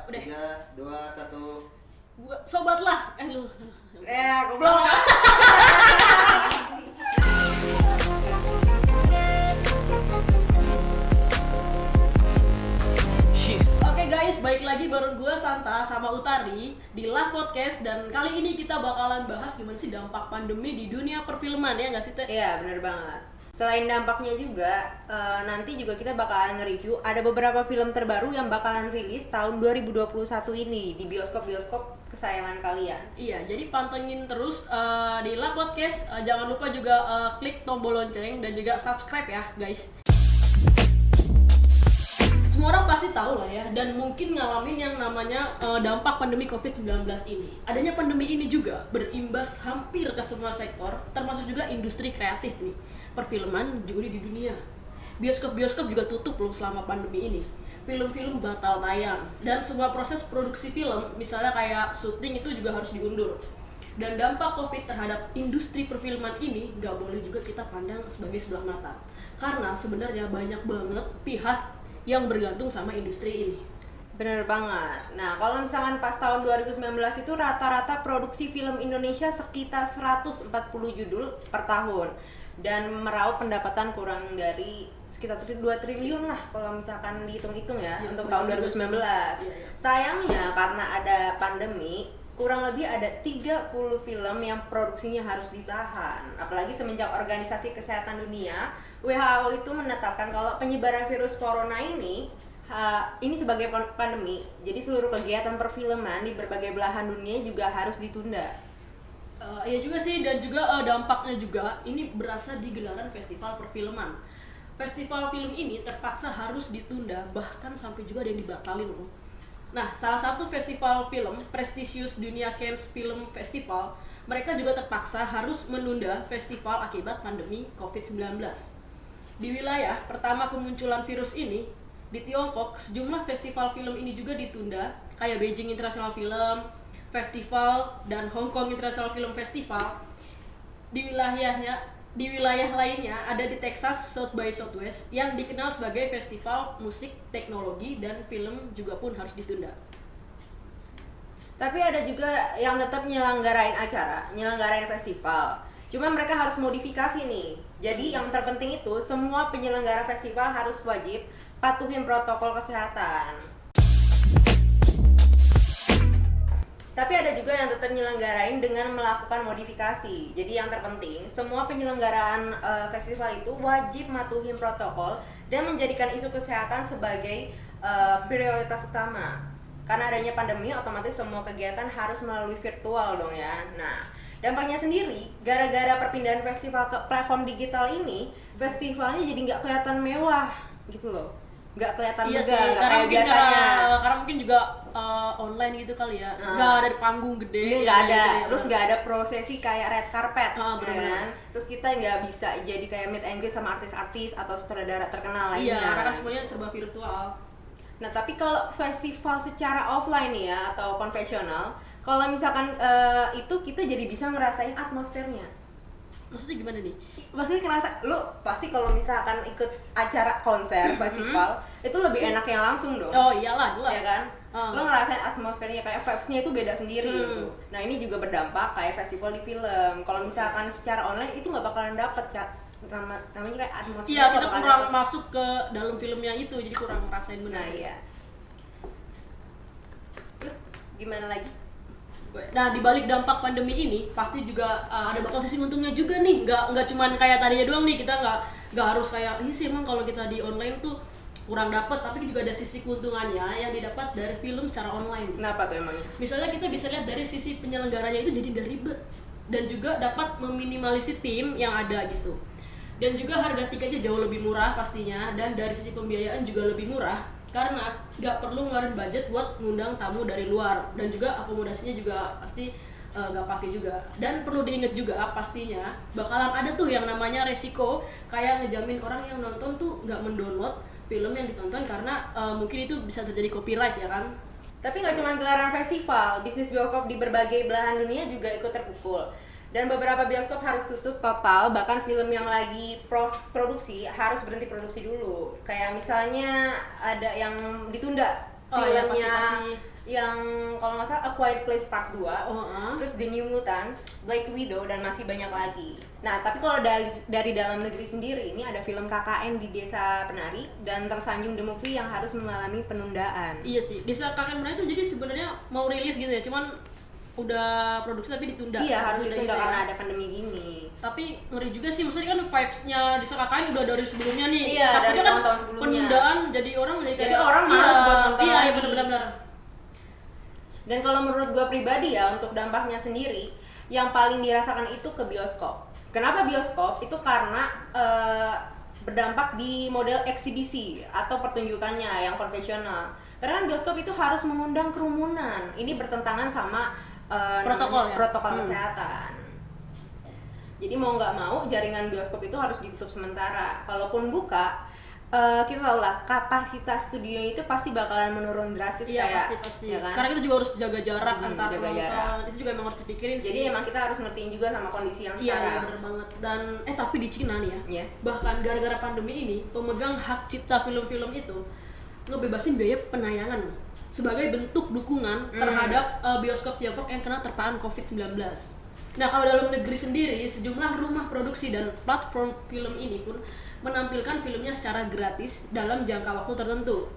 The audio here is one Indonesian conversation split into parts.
udah. 3, 2, 1. Sobat lah. Lu. Goblok. Oke guys, balik lagi bareng gue Santa sama Utari di Lah Podcast. Dan kali ini kita bakalan bahas gimana sih dampak pandemi di dunia perfilman, ya nggak sih Teh? Iya, bener banget. Selain dampaknya juga, nanti juga kita bakalan nge-review ada beberapa film terbaru yang bakalan rilis tahun 2021 ini di bioskop-bioskop kesayangan kalian. Iya, jadi pantengin terus di Lah Podcast. Jangan lupa juga klik tombol lonceng dan juga subscribe ya guys. Semua orang pasti tahu lah ya, dan mungkin ngalamin yang namanya dampak pandemi COVID-19 ini. Adanya pandemi ini juga berimbas hampir ke semua sektor, termasuk juga industri kreatif nih. Perfilman juga di dunia. Bioskop-bioskop juga tutup loh selama pandemi ini. Film-film batal tayang, dan semua proses produksi film, misalnya kayak syuting itu juga harus diundur. Dan dampak COVID terhadap industri perfilman ini nggak boleh juga kita pandang sebagai sebelah mata. Karena sebenarnya banyak banget pihak yang bergantung sama industri ini. Bener banget. Nah, kalau misalkan pas tahun 2019 itu rata-rata produksi film Indonesia sekitar 140 judul per tahun dan meraup pendapatan kurang dari sekitar 2 triliun lah kalau misalkan dihitung-hitung ya untuk tahun 2019. Sayangnya karena ada pandemi, kurang lebih ada 30 film yang produksinya harus ditahan. Apalagi semenjak Organisasi Kesehatan Dunia, WHO itu menetapkan kalau penyebaran virus corona ini sebagai pandemi. Jadi seluruh kegiatan perfilman di berbagai belahan dunia juga harus ditunda. Iya juga sih, dan juga dampaknya juga ini berasa di gelaran festival perfilman. Festival film ini terpaksa harus ditunda, bahkan sampai juga ada yang dibatalin loh. Nah, salah satu festival film prestisius Dunia Cannes Film Festival, mereka juga terpaksa harus menunda festival akibat pandemi COVID-19. Di wilayah pertama kemunculan virus ini, di Tiongkok, sejumlah festival film ini juga ditunda, kayak Beijing International Film Festival dan Hong Kong International Film Festival. Di wilayah lainnya ada di Texas South by Southwest yang dikenal sebagai festival musik, teknologi, dan film juga pun harus ditunda. Tapi ada juga yang tetap nyelenggarain festival. Cuma mereka harus modifikasi nih. Jadi yang terpenting itu semua penyelenggara festival harus wajib patuhin protokol kesehatan. Tapi ada juga yang tetap nyelenggarain dengan melakukan modifikasi. Jadi yang terpenting, semua penyelenggaraan festival itu wajib matuhin protokol dan menjadikan isu kesehatan sebagai prioritas utama. Karena adanya pandemi, otomatis semua kegiatan harus melalui virtual dong ya. Nah, dampaknya sendiri, gara-gara perpindahan festival ke platform digital ini, festivalnya jadi nggak kelihatan mewah gitu loh. Nggak kelihatan Iya megah, sih, nggak karena kayak mungkin biasanya. karena mungkin juga online gitu kali ya, nggak ada di panggung gede. Ini nggak ada, terus nggak ada prosesi kayak red carpet, bener-bener. kan? Terus kita nggak bisa jadi kayak meet and greet sama artis-artis atau sutradara terkenal lainnya. Iya, karena semuanya serba virtual. Nah, tapi kalau festival secara offline nih ya atau konvensional, kalau misalkan itu kita jadi bisa ngerasain atmosfernya. Maksudnya gimana nih? Pasti ngerasa, lu pasti kalau misalkan ikut acara konser festival itu lebih enak yang langsung dong. Oh iyalah, jelas. Ya kan? Lo ngerasain atmosfernya, kayak vibes-nya itu beda sendiri gitu. Nah, ini juga berdampak kayak festival di film. Kalau misalkan secara online itu nggak bakalan dapet namanya kayak atmosfer. Iya, kita kurang masuk ke dalam filmnya itu, jadi kurang ngerasain benar. Nah, iya. Terus gimana lagi? Nah, di balik dampak pandemi ini pasti juga ada bakal sisi untungnya juga nih. Nggak cuman kayak tadinya doang nih, kita nggak harus kayak iya sih emang kalau kita di online tuh kurang dapat, tapi juga ada sisi keuntungannya yang didapat dari film secara online. Kenapa tuh emangnya? Misalnya kita bisa lihat dari sisi penyelenggaranya itu jadi nggak ribet dan juga dapat meminimalisir tim yang ada gitu. Dan juga harga tiketnya jauh lebih murah pastinya, dan dari sisi pembiayaan juga lebih murah karena nggak perlu ngeluarin budget buat ngundang tamu dari luar, dan juga akomodasinya juga pasti nggak pakai juga. Dan perlu diingat juga pastinya bakalan ada tuh yang namanya resiko kayak ngejamin orang yang nonton tuh nggak mendownload film yang ditonton karena mungkin itu bisa terjadi copyright ya kan. Tapi nggak cuma gelaran festival, bisnis bioskop di berbagai belahan dunia juga ikut terpukul. Dan beberapa bioskop harus tutup total, bahkan film yang lagi produksi harus berhenti produksi dulu. Kayak misalnya ada yang ditunda filmnya yang kalau nggak salah A Quiet Place Part 2, Oh, terus The New Mutants, Black Widow, dan masih banyak lagi. Nah, tapi kalau dari dalam negeri sendiri, ini ada film KKN di Desa Penari dan Tersanjung The Movie yang harus mengalami penundaan. Iya sih, Desa Kakek Menari itu jadi sebenarnya mau rilis gitu ya, cuman udah produksi tapi ditunda. Iya, harus Ditunda ditunda gitu karena ya. ada pandemi gini. Tapi ngeri juga sih, maksudnya kan vibes-nya Desa KKN udah dari sebelumnya nih. Iya, Takutnya dari kan tahun-tahun sebelumnya. penundaan jadi orang Jadi kayak orang malas buat nonton iya, lagi. Iya, benar-benar. Dan kalau menurut gue pribadi ya, untuk dampaknya sendiri, yang paling dirasakan itu ke bioskop. Kenapa bioskop? Itu karena berdampak di model eksibisi atau pertunjukannya yang konvensional. Karena kan bioskop itu harus mengundang kerumunan. Ini bertentangan sama Protokol ya? protokol kesehatan. Jadi mau nggak mau jaringan bioskop itu harus ditutup sementara. Kalaupun buka, kita tahu lah kapasitas studio itu pasti bakalan menurun drastis. Iya, kayak, pasti. ya kan? Karena kita juga harus jaga jarak antar jaga penonton. jarak. Itu juga emang harus dipikirin sih. Jadi emang kita harus ngertiin juga sama kondisi yang Iya, sekarang. bener banget. Dan tapi di Cina nih ya, Iya. bahkan gara-gara pandemi ini, pemegang hak cipta film-film itu ngebebasin biaya penayangan sebagai bentuk dukungan terhadap bioskop Tiongkok yang kena terpaan COVID-19. Nah, kalau dalam negeri sendiri, sejumlah rumah produksi dan platform film ini pun menampilkan filmnya secara gratis dalam jangka waktu tertentu.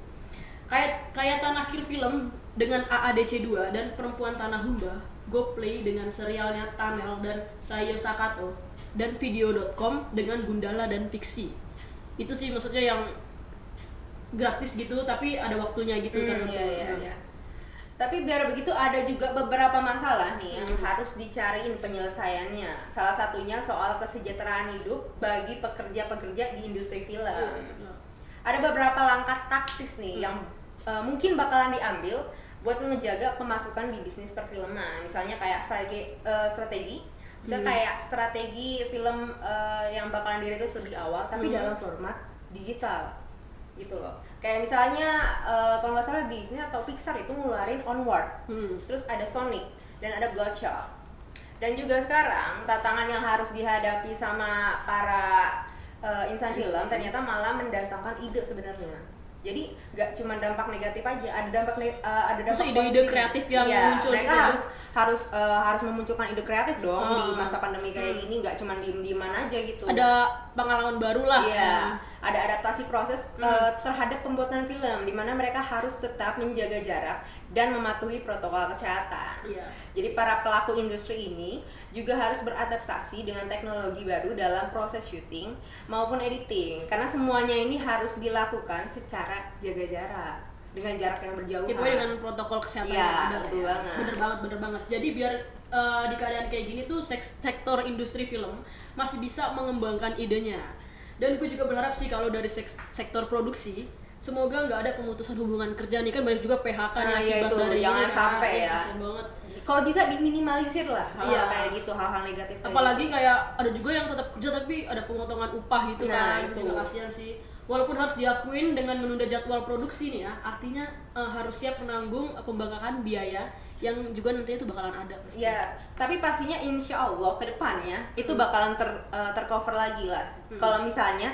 Kayak Tanah Kir Film dengan AADC 2 dan Perempuan Tanah Humba, GoPlay dengan serialnya Tunnel dan Sayo Sakato, dan Video.com dengan Gundala dan Fiksi. Itu sih maksudnya yang gratis gitu tapi ada waktunya gitu tertentu. Iya. Tapi biar begitu ada juga beberapa masalah nih yang harus dicariin penyelesaiannya. Salah satunya soal kesejahteraan hidup bagi pekerja-pekerja di industri film. Ada beberapa langkah taktis nih yang mungkin bakalan diambil buat ngejaga pemasukan di bisnis perfilman. Misalnya kayak strategi kayak strategi film yang bakalan dirilis lebih awal tapi dalam format digital gitu loh. Kayak misalnya kalau nggak salah Disney atau Pixar itu ngeluarin Onward, terus ada Sonic dan ada Bloodshot. Dan juga sekarang tantangan yang harus dihadapi sama para insan film ternyata malah mendatangkan ide sebenarnya. Jadi nggak cuma dampak negatif aja, ada dampak Maksudnya ide-ide positif. kreatif yang Iya, muncul mereka gitu ya? harus memunculkan ide kreatif dong di masa pandemi kayak gini, nggak cuma diem-dieman aja gitu. Ada pengalaman baru lah. Iya, ada adaptasi proses terhadap pembuatan film di mana mereka harus tetap menjaga jarak dan mematuhi protokol kesehatan. Iya. Jadi para pelaku industri ini juga harus beradaptasi dengan teknologi baru dalam proses syuting maupun editing karena semuanya ini harus dilakukan secara jaga jarak dengan jarak yang berjauhan. Ya, pokoknya dengan protokol kesehatan Iya, yang ada. betul banget. Bener banget. Jadi biar di keadaan kayak gini tuh sektor industri film masih bisa mengembangkan idenya. Dan gue juga berharap sih kalau dari sektor produksi semoga nggak ada pemutusan hubungan kerja nih, kan banyak juga PHK nih Nah, akibat itu, dari jangan ini, sampai ya. kasian banget. Kalau bisa diminimalisir lah hal Iya. kayak gitu, hal-hal negatif. kayak Apalagi gitu. kayak ada juga yang tetap kerja tapi ada pemotongan upah gitu Nah, kan, itu. juga kasihan sih. Walaupun harus diakuin dengan menunda jadwal produksi nih ya, artinya harus siap menanggung pembangkangan biaya yang juga nantinya itu bakalan ada pasti. Ya, tapi pastinya insya Allah ke depannya itu bakalan tercover lagi lah. Kalau misalnya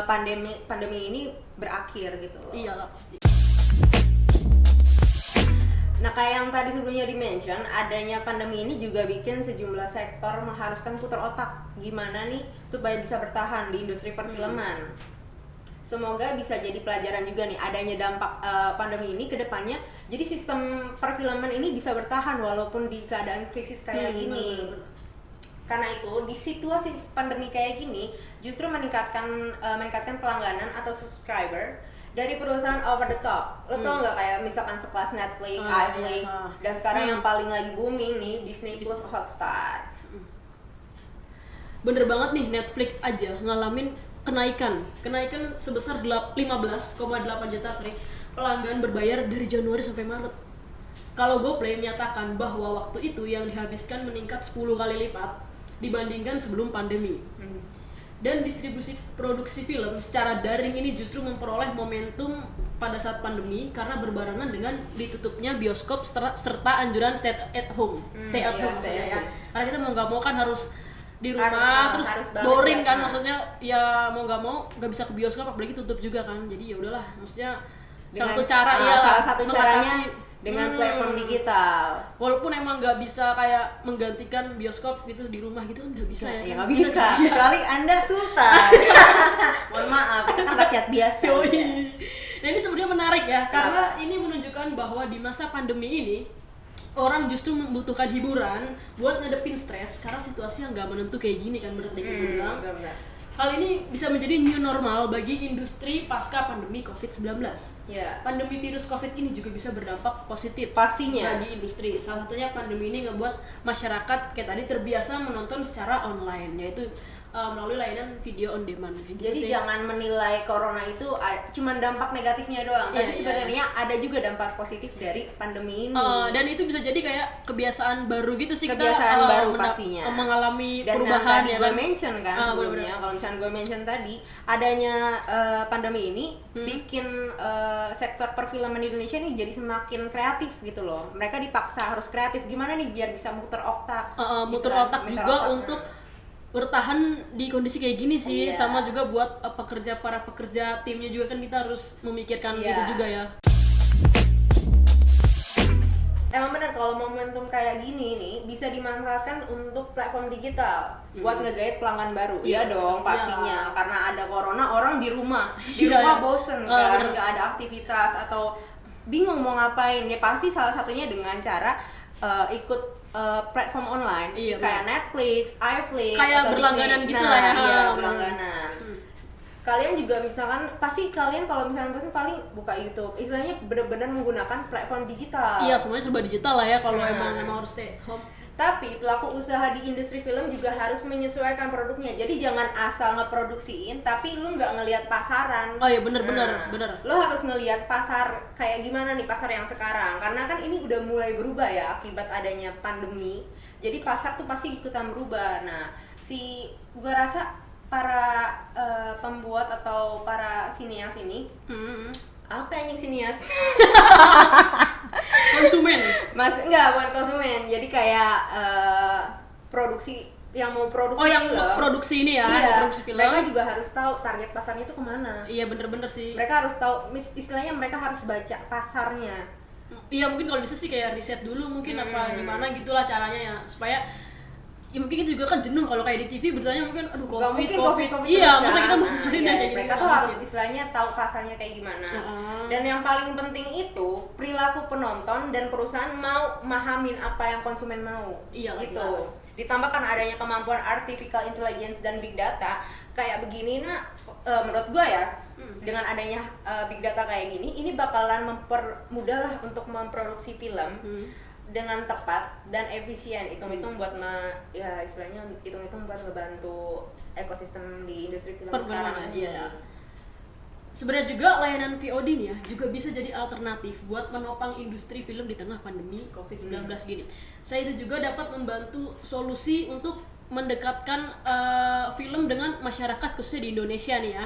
pandemi ini berakhir gitu loh. Iyalah pasti. Nah, kayak yang tadi sebelumnya di-mention, adanya pandemi ini juga bikin sejumlah sektor mengharuskan putar otak gimana nih supaya bisa bertahan di industri perfilman. Semoga bisa jadi pelajaran juga nih adanya dampak pandemi ini ke depannya. Jadi sistem perfilman ini bisa bertahan walaupun di keadaan krisis kayak gini. Bener. Karena itu di situasi pandemi kayak gini justru meningkatkan pelangganan atau subscriber dari perusahaan over the top. Lo tau nggak kayak misalkan sekelas Netflix, iFlix, dan sekarang yang paling lagi booming nih Disney Plus Hotstar. Bener banget nih, Netflix aja ngalamin kenaikan sebesar 15,8 juta pelanggan berbayar dari Januari sampai Maret. Kalau GoPlay menyatakan bahwa waktu itu yang dihabiskan meningkat 10 kali lipat dibandingkan sebelum pandemi. Dan distribusi produksi film secara daring ini justru memperoleh momentum pada saat pandemi karena berbarengan dengan ditutupnya bioskop serta anjuran stay at home maksudnya ya. Karena kita mau nggak mau kan harus di rumah, terus harus balik boring ya. kan, maksudnya ya mau nggak mau nggak bisa ke bioskop apalagi tutup juga kan, jadi ya udahlah, maksudnya salah satu cara caranya dengan platform digital. Walaupun emang nggak bisa kayak menggantikan bioskop gitu di rumah gitu kan nggak bisa Ya nggak bisa, kecuali Anda sultan. Mohon maaf, kita kan rakyat biasa. Yoi. Nah ini sebenarnya menarik ya, Kenapa? karena ini menunjukkan bahwa di masa pandemi ini orang justru membutuhkan hiburan buat ngadepin stres karena situasinya nggak menentu kayak gini kan menurut yang bilang. Benar. Hal ini bisa menjadi new normal bagi industri pasca pandemi COVID-19. Ya. Pandemi virus COVID ini juga bisa berdampak positif Pastinya. bagi industri. Salah satunya pandemi ini ngebuat masyarakat kayak tadi terbiasa menonton secara online, yaitu melalui layanan video on demand. Gitu Jadi sih. jangan menilai corona itu cuman dampak negatifnya doang. Iya, Tapi sebenarnya ada juga dampak positif dari pandemi ini. Dan itu bisa jadi kayak kebiasaan baru gitu sih, Kebiasaan kita baru pastinya. mengalami Dan perubahan yang tadi ya gue kan. mention kan sebelumnya, bener-bener. kalau misalnya gue mention tadi adanya pandemi ini bikin sektor perfilman Indonesia nih jadi semakin kreatif gitu loh. Mereka dipaksa harus kreatif. Gimana nih biar bisa muter otak? Muter gitu kan, otak muter juga otak. untuk bertahan di kondisi kayak gini sih. Iya. Sama juga buat para pekerja timnya juga kan kita harus memikirkan Iya. itu juga ya. Emang benar kalau momentum kayak gini nih bisa dimanfaatkan untuk platform digital buat ngegait pelanggan baru. Iya dong pastinya, karena ada corona orang di rumah Iya, iya. bosen bener. kan, nggak ada aktivitas atau bingung mau ngapain. Ya pasti salah satunya dengan cara ikut platform online Iya, kayak Netflix, iFlix, Kayak atau berlangganan Disney. gitu Nah, lah ya. Iya, bener. berlangganan. Kalian juga misalkan pasti kalian kalau misalnya bosan paling buka YouTube, istilahnya benar-benar menggunakan platform digital. Iya, semuanya serba digital lah ya kalau Nah. emang harus stay at home. Tapi pelaku usaha di industri film juga harus menyesuaikan produknya. Jadi jangan asal ngeproduksiin tapi lu nggak ngelihat pasaran. Oh iya bener. Lo harus ngelihat pasar kayak gimana nih pasar yang sekarang. Karena kan ini udah mulai berubah ya akibat adanya pandemi. Jadi pasar tuh pasti ikutan berubah. Nah, gua rasa para pembuat atau para sineas ini apa yang sineas? Konsumen. Enggak, bukan konsumen. Jadi kayak produksi yang mau produksi Oh yang film. untuk produksi ini ya, Iya, produksi film. mereka juga harus tahu target pasarnya itu kemana. Iya bener sih. Mereka harus tahu, istilahnya mereka harus baca pasarnya. Iya mungkin kalau bisa sih kayak riset dulu mungkin apa gimana gitulah caranya ya supaya ya mungkin kita juga kan jenuh kalau kayak di TV bertanya mungkin aduh Gak mungkin covid terus iya masa kan? kita mau Nah, ngadain iya, kayak gitu mereka nggak tuh harus mungkin. istilahnya tahu pasarnya kayak gimana. Heeh. Dan yang paling penting itu perilaku penonton dan perusahaan mau mahamin apa yang konsumen mau. Iya, gitu. jelas. Ditambahkan adanya kemampuan artificial intelligence dan big data kayak begini, menurut gua ya, dengan adanya big data kayak gini, ini bakalan mempermudah lah untuk memproduksi film dengan tepat dan efisien. Hitung-hitung buat ya istilahnya hitung-hitung buat ngebantu ekosistem di industri film sekarang. Perfilman ya. Sebenarnya juga layanan VOD nih ya juga bisa jadi alternatif buat menopang industri film di tengah pandemi COVID-19 gini. Saya itu juga dapat membantu solusi untuk mendekatkan film dengan masyarakat khususnya di Indonesia nih ya.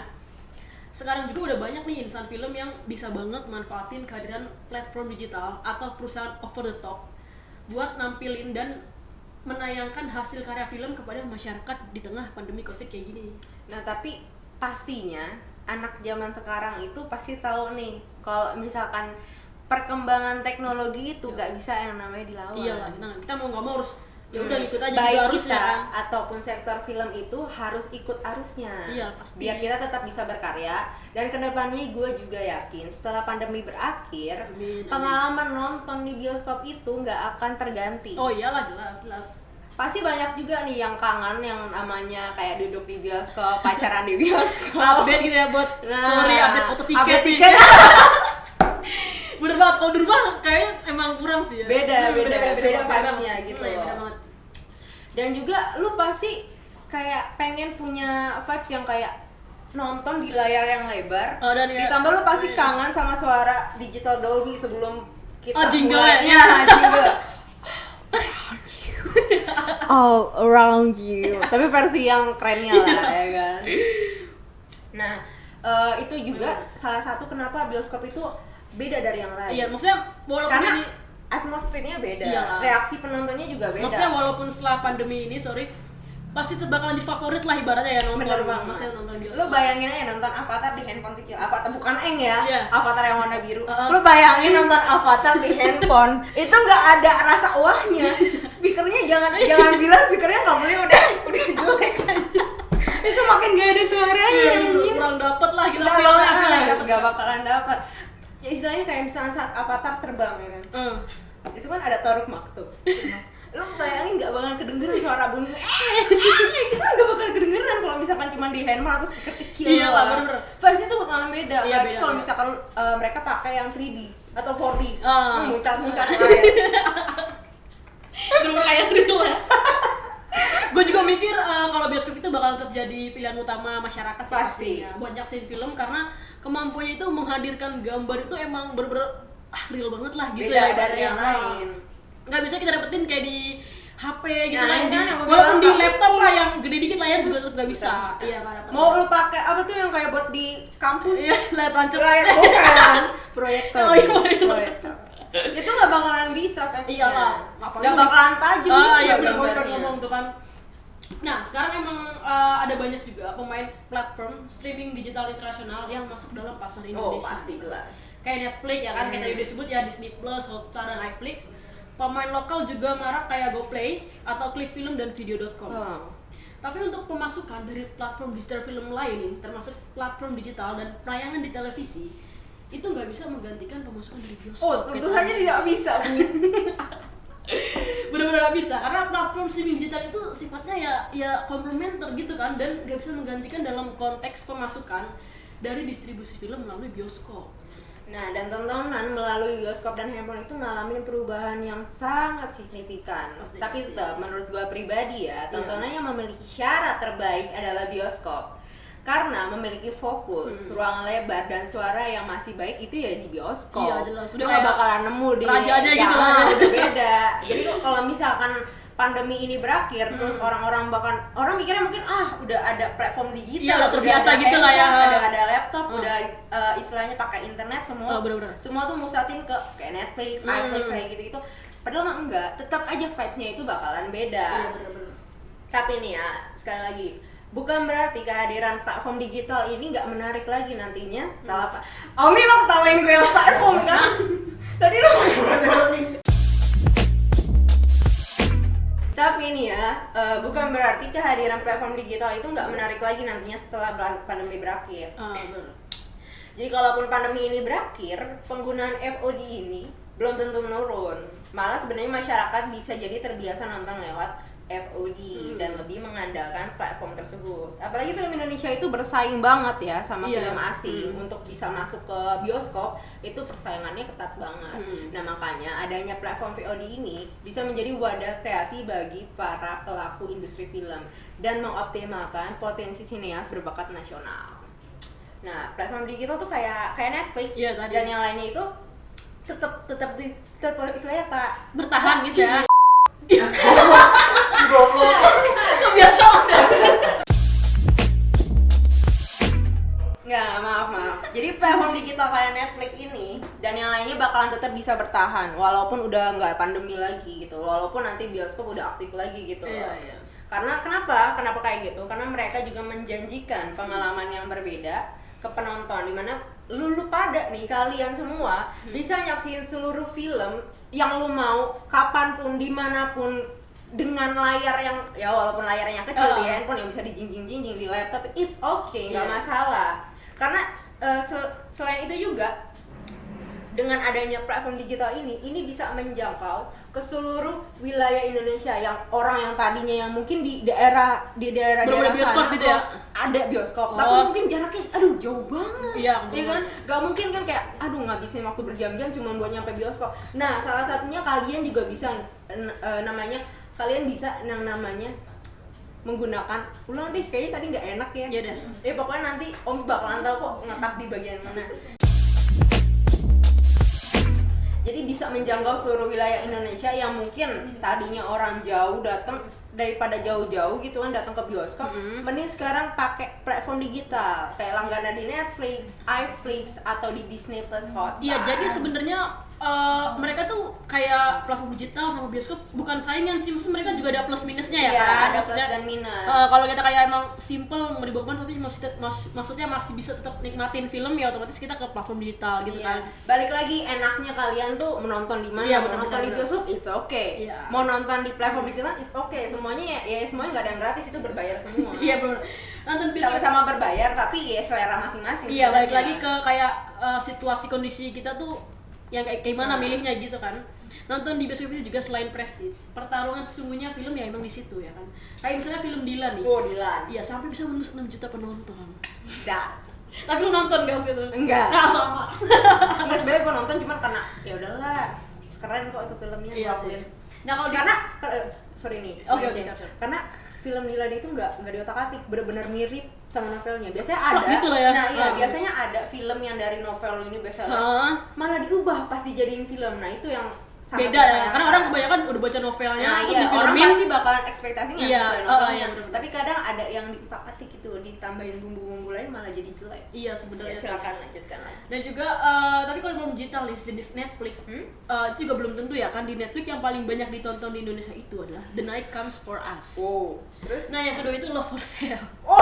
Sekarang juga udah banyak nih insan film yang bisa banget manfaatin kehadiran platform digital atau perusahaan over the top buat nampilin dan menayangkan hasil karya film kepada masyarakat di tengah pandemi COVID kayak gini. Nah, tapi pastinya anak zaman sekarang itu pasti tahu nih kalau misalkan perkembangan teknologi itu gak bisa yang namanya dilawan. Iyalah, kita mau nggak mau harus ya udah ikut aja baik juga harus kita ya. ataupun sektor film itu harus ikut arusnya. Iya, pasti. Biar kita tetap bisa berkarya dan kedepannya gue juga yakin setelah pandemi berakhir Amin. pengalaman nonton di bioskop itu nggak akan terganti. Oh iyalah jelas. Pasti banyak juga nih yang kangen yang namanya kayak duduk di bioskop, pacaran di bioskop. Update gitu ya buat story, update foto tiket. Update nih. tiket. Bener banget, kalau di rumah kayaknya emang kurang sih ya. beda banget. vibes-nya gitu Iya, loh. beda banget. Dan juga lu pasti kayak pengen punya vibes yang kayak nonton di layar yang lebar. Oh, dan ya- Ditambah lu pasti iya. kangen sama suara digital Dolby sebelum kita Oh, jingle mulai. ya? Ya, jingle. All around you. Tapi versi yang kerennya lah ya kan. Nah, itu juga salah satu kenapa bioskop itu beda dari yang lain. Iya, maksudnya walaupun Karena ini atmosfernya beda, Iyalah. reaksi penontonnya juga beda. maksudnya walaupun setelah pandemi ini, pasti bakalan jadi favorit lah ibaratnya ya nonton. Bener banget. Maksudnya nonton bioskop. Lu bayangin aja nonton Avatar di handphone kecil. Avatar bukan Eng ya, Iya. Avatar yang warna biru. Lu bayangin nonton Avatar di handphone, itu nggak ada rasa wahnya. Speakernya jangan bilang speakernya nggak boleh, udah jelek aja. Itu makin gak ada suaranya. Iya, anjir. kurang dapet lah kita Nggak feel-nya. bakalan, nggak bakalan dapat. Ya istilahnya kayak misalnya saat Avatar terbang ya kan. Itu kan ada Toruk Maktub. Lu bayangin nggak bakalan kedengeran suara bunyi itu kan nggak bakalan kedengeran kalau misalkan cuma di handphone atau speaker kecil. Iya lah, bener-bener. Vibes-nya tuh bakalan beda. Iya, Apalagi beda, kalau beda. misalkan mereka pakai yang 3D atau 4D. Muncat-muncat Bener-bener kayak real ya. Gue juga mikir kalau bioskop itu bakal tetap jadi pilihan utama masyarakat sih Pasti. pastinya buat nyaksin film karena kemampuannya itu menghadirkan gambar itu emang bener-bener real banget lah gitu beda ya. dari yang Nah, lain. nggak bisa kita dapetin kayak di HP gitu Nah, kan, itu kan yang gua walaupun bilang, di nggak- laptop lah yang gede dikit layar juga tetap nggak bisa. Bisa. Iya nggak dapet. Mau lu pakai apa tuh yang kayak buat di kampus? Iya layar tancap. Layar bukan proyektor. Oh, iya, proyektor. Itu nggak bakalan bisa kan? Iyalah, Nggak bakalan tajam. Iya benar gambarnya. ngomong tuh kan. Nah sekarang emang ada banyak juga pemain platform streaming digital internasional yang masuk dalam pasar Oh Indonesia. pasti jelas. Kayak Netflix ya kan, kayak tadi udah disebut ya Disney Plus, Hotstar dan Netflix. Pemain lokal juga marak kayak GoPlay atau klikfilm.dan video.com. Oh. Tapi untuk pemasukan dari platform digital film lain, termasuk platform digital dan penayangan di televisi, itu nggak bisa menggantikan pemasukan dari bioskop. Oh, tentu gitu. saja tidak bisa, Bu. Benar-benar nggak bisa karena platform streaming digital itu sifatnya ya komplementer gitu kan, dan nggak bisa menggantikan dalam konteks pemasukan dari distribusi film melalui bioskop. Nah, dan tontonan melalui bioskop dan handphone itu ngalamin perubahan yang sangat signifikan. Pasti. Tapi tetap menurut gua pribadi ya, tontonan yang memiliki syarat terbaik adalah bioskop. Karena memiliki fokus, ruang lebar dan suara yang masih baik itu ya di bioskop. Iya, jelas. Udah Udah nggak kayak bakalan nemu di rajanya gitu lah. udah beda. Jadi kalau misalkan pandemi ini berakhir, terus orang-orang orang mikirnya mungkin udah ada platform digital, Iya, udah terbiasa ada gitu lah ya. handphone, ada laptop, udah istilahnya pakai internet semua. Bener-bener. Semua tuh musatin ke kayak Netflix, iFlix kayak gitu-gitu. Padahal mah enggak, tetap aja vibes-nya itu bakalan beda. Iya bener-bener. Tapi nih ya, sekali lagi, bukan berarti kehadiran platform digital ini nggak menarik lagi nantinya setelah Omi lo ketawain gue yang platform kan? Tadi lo Tapi nih ya, bukan berarti kehadiran platform digital itu nggak menarik lagi nantinya setelah pandemi berakhir. Bener. Jadi kalaupun pandemi ini berakhir, penggunaan VOD ini belum tentu menurun. Malah sebenarnya masyarakat bisa jadi terbiasa nonton lewat VOD dan lebih mengandalkan platform tersebut. Apalagi film Indonesia itu bersaing banget ya sama Iya. film asing. Untuk bisa masuk ke bioskop itu persaingannya ketat banget. Nah makanya adanya platform VOD ini bisa menjadi wadah kreasi bagi para pelaku industri film dan mengoptimalkan potensi sineas berbakat nasional. Nah, platform digital tuh kayak Netflix Iya, tadi. dan yang lainnya itu tetap istilahnya tak Bertahan gitu ya. Si goblok. Kebiasaan. nggak maaf. Jadi platform digital kayak Netflix ini dan yang lainnya bakalan tetap bisa bertahan walaupun udah nggak pandemi lagi gitu. Walaupun nanti bioskop udah aktif lagi gitu. Iya, loh. iya. Karena kenapa kayak gitu? Karena mereka juga menjanjikan pengalaman yang berbeda ke penonton, dimana lu pada nih kalian semua bisa nyaksiin seluruh film yang lu mau kapanpun dimanapun dengan layar yang ya walaupun layarnya kecil di handphone yang bisa dijinjing-jinjing di laptop, it's okay, nggak Iya. masalah. Karena selain itu juga dengan adanya platform digital ini bisa menjangkau ke seluruh wilayah Indonesia yang orang yang tadinya yang mungkin di daerah Belum ada bioskop sana gitu ya? ada bioskop, tapi Oh. mungkin jaraknya jauh banget. Iya, ya kan? Gak mungkin kan kayak ngabisin waktu berjam-jam cuma buat nyampe bioskop. Nah, salah satunya kalian juga bisa kalian bisa yang namanya menggunakan ulang deh kayaknya tadi nggak enak ya. Iya dah. Pokoknya nanti Om bakalan tahu kok ngetak di bagian mana. Jadi bisa menjangkau seluruh wilayah Indonesia yang mungkin tadinya orang jauh datang daripada jauh-jauh gitu kan datang ke bioskop, mending sekarang pakai platform digital kayak langganan di Netflix, iFlix atau di Disney Plus, Hotstar. Iya, jadi sebenarnya mereka tuh kayak platform digital sama bioskop bukan saingan sih, maksudnya mereka juga ada plus minusnya ya Iya, kan. ada Maksudnya, plus dan minus. kalau kita kayak emang simple mau dibawa kemana tapi maksudnya masih bisa tetap nikmatin film ya otomatis kita ke platform digital gitu kan. Balik lagi enaknya kalian tuh menonton di mana, Iya, mau benar, nonton benar, di benar. bioskop it's okay. Iya. Mau nonton di platform digital it's okay. Semuanya ya semuanya nggak ada yang gratis, itu berbayar semua. Iya benar. Nonton bioskop Sama-sama berbayar tapi ya selera masing-masing. iya balik sebenarnya. lagi ke kayak situasi kondisi kita tuh yang kayak gimana milihnya gitu kan. Nonton di bioskop itu juga selain prestige, pertarungan sesungguhnya film ya emang di situ ya kan. Kayak misalnya film Dilan nih. Oh, Dilan. Iya, sampai bisa menembus 6 juta penonton. Dah. Tapi lu nonton gak waktu itu? Enggak. Nah, sama. Enggak, sebenarnya gue nonton cuman karena ya udahlah, keren kok itu filmnya. Iya gua sih. akuin. Nah, kalau Karena sorry nih, Oke, melenceng. siap. Karena film Dilan itu nggak diotak-atik, bener-bener mirip sama novelnya. Biasanya Wah, ada, gitu lah ya. nah iya Ah. biasanya ada film yang dari novel ini biasanya Hah? malah diubah pas dijadiin film. Nah itu yang sangat beda ya, disayangkan. karena orang kebanyakan udah baca novelnya, Nah terus iya, orang difilmin. pasti bakalan ekspektasinya Iya, sesuai iya, novelnya. betul. Tapi kadang ada yang diutak-atik gitu, ditambahin bumbu-bumbu lain malah jadi jelek. Iya Ya, sebenarnya sih. silakan lanjutkan lagi. Dan juga tapi kalau belum digital nih jenis Netflix itu juga belum tentu ya kan. Di Netflix yang paling banyak ditonton di Indonesia itu adalah The Night Comes for Us. Wow. Terus? Nah yang kedua itu Love for Sale. Oh,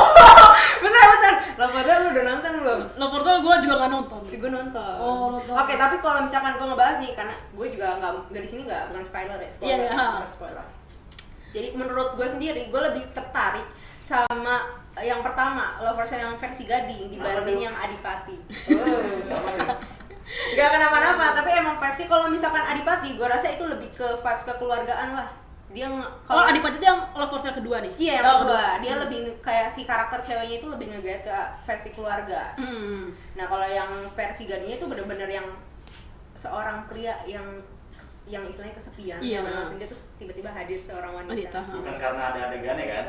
bentar. Lapornya lu udah nonton belum? Love for Sale gue juga nggak nonton. Gue nonton. Oh, nonton. Oke, tapi kalau misalkan gue ngebahas nih, karena gue juga nggak di sini bukan spoiler ya, spoiler, Iya, iya. bukan spoiler. Jadi menurut gue sendiri, gue lebih tertarik sama yang pertama, Love for Sale yang versi Gading dibanding yang Adipati. Gak kenapa-napa, tapi emang vibes kalau misalkan Adipati, gue rasa itu lebih ke vibes kekeluargaan lah. Dia Kalau Adipati itu yang Love for Sale kedua nih. Iya, yang Oh, kedua. Dia lebih kayak si karakter ceweknya itu lebih ngegait ke versi keluarga. Nah, kalau yang versi Gadingnya itu bener-bener yang seorang pria yang istilahnya kesepian, Iya. yang sendiri terus tiba-tiba hadir seorang wanita. Wanita. Bukan karena ada adegannya kan?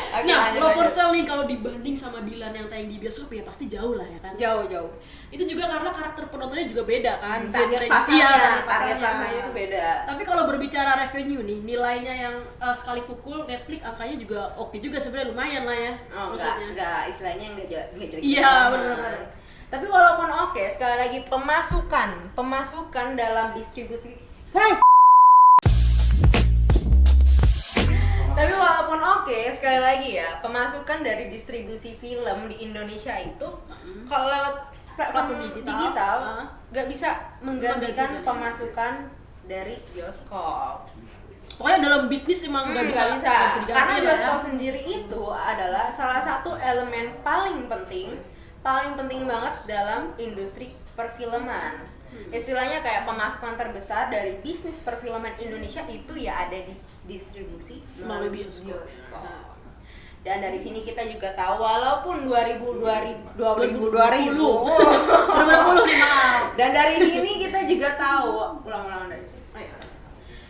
Oke, Nah, lanjut, Love for lanjut. Sale nih kalau dibanding sama Dilan yang tayang di bioskop ya pasti jauh lah ya kan. Jauh. Itu juga karena karakter penontonnya juga beda kan. Target Genre- pasarnya, iya, target pasarnya itu beda. Tapi kalau berbicara revenue nih, nilainya yang sekali pukul Netflix angkanya juga oke juga sebenarnya lumayan lah ya. Oh, enggak istilahnya enggak jelek. Iya, benar-benar. Tapi walaupun oke, sekali lagi pemasukan dalam distribusi. Tapi walaupun oke, sekali lagi ya, pemasukan dari distribusi film di Indonesia itu kalau lewat platform Platform digital digital, nggak bisa menggantikan Menggantikan, pemasukan dari bioskop. Pokoknya dalam bisnis emang nggak bisa, Nggak bisa. nggak bisa digantiin Karena lah bioskop ya. sendiri itu adalah salah satu elemen paling penting banget dalam industri perfilman. Istilahnya kayak pemasukan terbesar dari bisnis perfilman Indonesia itu ya ada di distribusi Melalui bioskop. Dan dari sini kita juga tahu walaupun 2020 2020 nih maaf. dan dari sini kita juga tahu ulang-ulangan dari sini.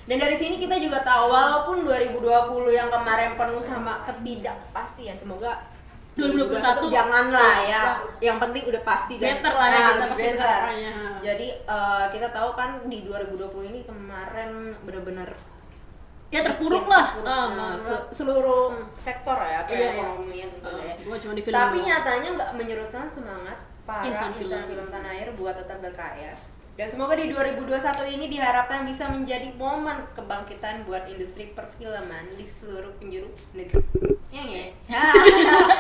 Dan dari sini kita juga tahu walaupun 2020 yang kemarin penuh sama ketidakpastian, semoga 2021 janganlah ya. Yang penting udah pasti dan Better lah ya, kita lebih pasti better. berharapnya. Jadi kita tahu kan di 2020 ini kemarin benar-benar Ya terpuruk lah. seluruh sektor ya, Iya, iya. perekonomian tentunya. Bukan cuma di film Tapi doang. nyatanya nggak menyurutkan semangat para Insan insan film. film tanah air buat tetap berkarya. Dan semoga di 2021 ini diharapkan bisa menjadi momen kebangkitan buat industri perfilman di seluruh penjuru negeri. Ya.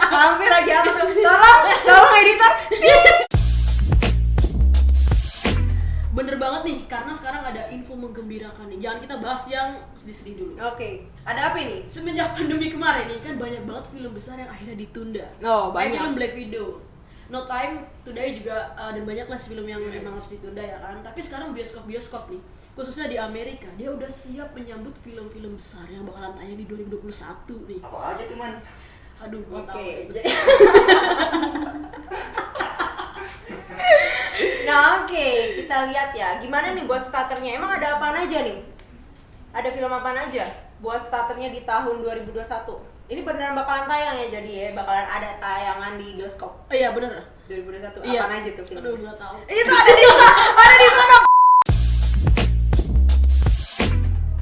Hampir aja aku tuh. Tolong editor. Bener banget nih, karena sekarang ada info menggembirakan nih. Jangan kita bahas yang sedih-sedih dulu. Oke, ada apa ini? Semenjak pandemi kemarin nih kan banyak banget film besar yang akhirnya ditunda. Oh, Kayak banyak. film Black Widow, No Time Today juga dan banyak lah film yang memang harus ditunda ya kan. Tapi sekarang bioskop nih, khususnya di Amerika, dia udah siap menyambut film-film besar yang bakalan tayang di 2021 nih. Apa aja tuh man? Aduh, gua tahu. Oke. Nah, oke, kita lihat ya. Gimana nih buat starternya? Emang ada apa aja nih? Ada film apa aja buat starternya di tahun 2021? Ini beneran bakalan tayang ya, jadi ya bakalan ada tayangan di bioskop Oh, iya bener. 2021. Iya. Apaan aja tuh film? Aduh, gua tahu. Itu ada di sana.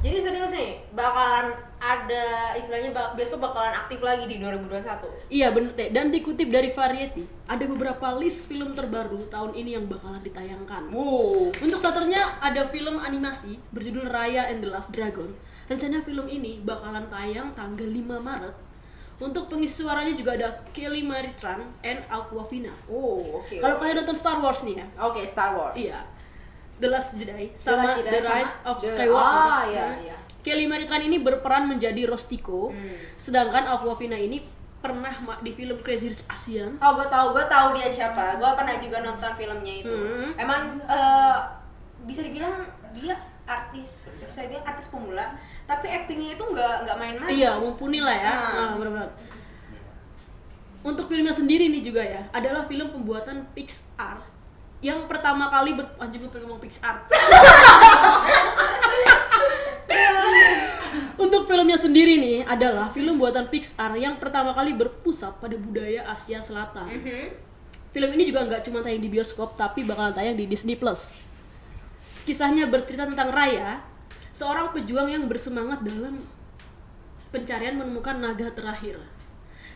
Jadi serius nih, bakalan ada istilahnya bioskop bakalan aktif lagi di 2021. Iya bener teh, dan dikutip dari Variety, ada beberapa list film terbaru tahun ini yang bakalan ditayangkan. Wow. Untuk starternya ada film animasi berjudul Raya and the Last Dragon. Rencana film ini bakalan tayang tanggal 5 Maret. Untuk pengisi suaranya juga ada Kelly Maritran and Awkwafina. Oh, oke. Kalau kalian nonton Star Wars nih ya, Oke, Star Wars. iya, The Last Jedi sama Last Jedi The sama Rise of The- Skywalker. Ah, iya, iya. Kelly Maritran ini berperan menjadi Rostiko, sedangkan Awkwafina ini pernah di film Crazy Rich Asian. Oh, gue tahu dia siapa. Gue pernah juga nonton filmnya itu. Emang bisa dibilang dia artis, saya bilang artis pemula, tapi aktingnya itu nggak main-main. Iya, mumpuni lah ya. Nah, benar-benar. Untuk filmnya sendiri nih juga ya, adalah film pembuatan Pixar yang pertama kali anjing gue pengen ngomong Pixar. Untuk filmnya sendiri nih adalah film buatan Pixar yang pertama kali berpusat pada budaya Asia Selatan. Film ini juga nggak cuma tayang di bioskop, tapi bakalan tayang di Disney Plus. Kisahnya bercerita tentang Raya, seorang pejuang yang bersemangat dalam pencarian menemukan naga terakhir.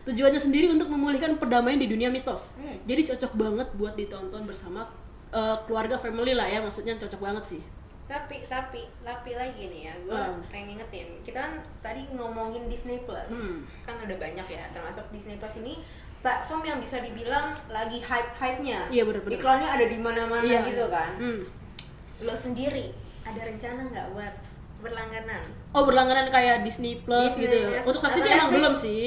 Tujuannya sendiri untuk memulihkan perdamaian di dunia mitos. Jadi cocok banget buat ditonton bersama keluarga, family lah ya, maksudnya cocok banget sih. Tapi lagi nih ya, gue pengen ngingetin, kita kan tadi ngomongin Disney Plus, kan udah banyak ya, termasuk Disney Plus ini platform yang bisa dibilang lagi hype-nya. Iya, bener-bener. Iklannya ada di mana-mana Iya, gitu kan. Hmm. Lo sendiri ada rencana nggak buat berlangganan? Oh, berlangganan kayak Disney Plus Disney gitu ya? Plus Untuk saat atau sih emang Netflix? belum sih.